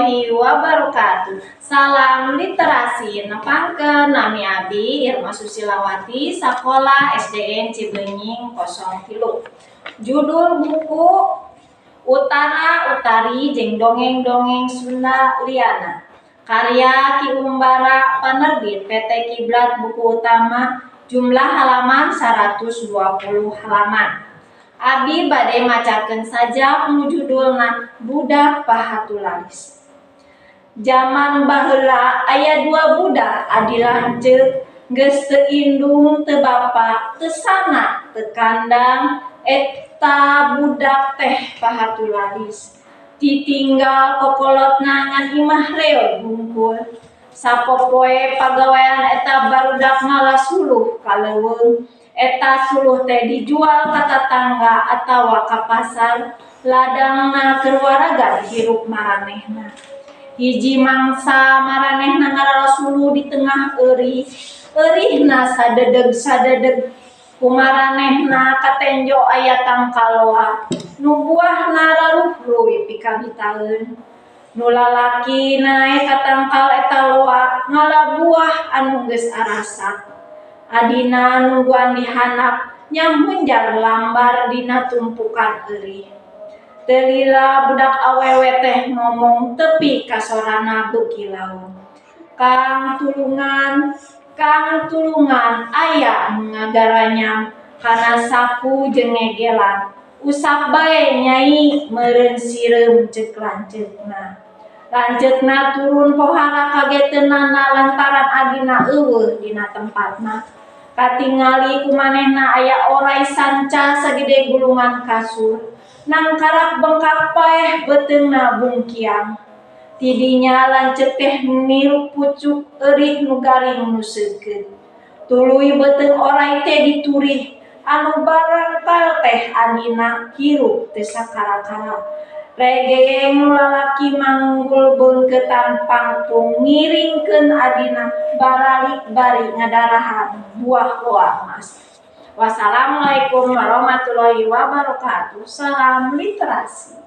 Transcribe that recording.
warahmatullahi wabarakatuh. Salam literasi. Nepangkeun nami abdi Irma Susilawati, Sakola SDN Cibenying 03. Judul buku Utara Utari jeung Dongeng-dongeng Sunda Liana. Karya Ki Umbara, penerbit PT Kiblat Buku Utama, jumlah halaman 120 halaman. Abi bade macakeun saja judulna Budak Pahatularis. Zaman baheula aya dua budak adi lanceuk, geus teu indung teu bapa teu sana teu kandang, eta budak teh pahatularis. Ditinggal kokolotna ngan imah reog bungkul. Sapopoe pagawean eta barudak ngalasuluh ka leuweung. Eta suluh teh dijual ka tatangga atawa ka pasar, ladangna keur waraga dihirup maranehna. Hiji mangsa maranehna ngalasuluh di tengah eurit, eurihna sadedeg kumaranehna katenjo aya tangkal loa, nu buahna raruh-ruih pikabitaeun. Nu lalaki nae ka tangkal eta loa ngalabuah anu geus arasak. Adina nungguan dihanap nyamhunjar lambar dina tumpukan eurih. Teu lila budak awewe teh ngomong tepi ka sorana beuki laut. Kang tulungan aya nu ngagaranyam kana saku jeung ngegelan. Usap bae nyai meureun sireum ceuk lanceukna. Lanceukna turun pohara kageteunana lantaran adina eueuh dina tempatna. Katingali kumanehna aya oray sanca sagede gulungan kasur. Nangkarak bengkak paeh beuteungna bungkiang. Tidinya lanceuk teh niru pucuk eurih nu garing nu seukeut. Tuluy beuteung oray teh diturih, anu barangkal teh adina hirup teu sakara-kara. Regeng lalaki manggul beungkeutan pangtung ngiringkeun adina baralik bari ngadarahan buah loa emas. Wassalamualaikum warahmatullahi wabarakatuh. Salam literasi.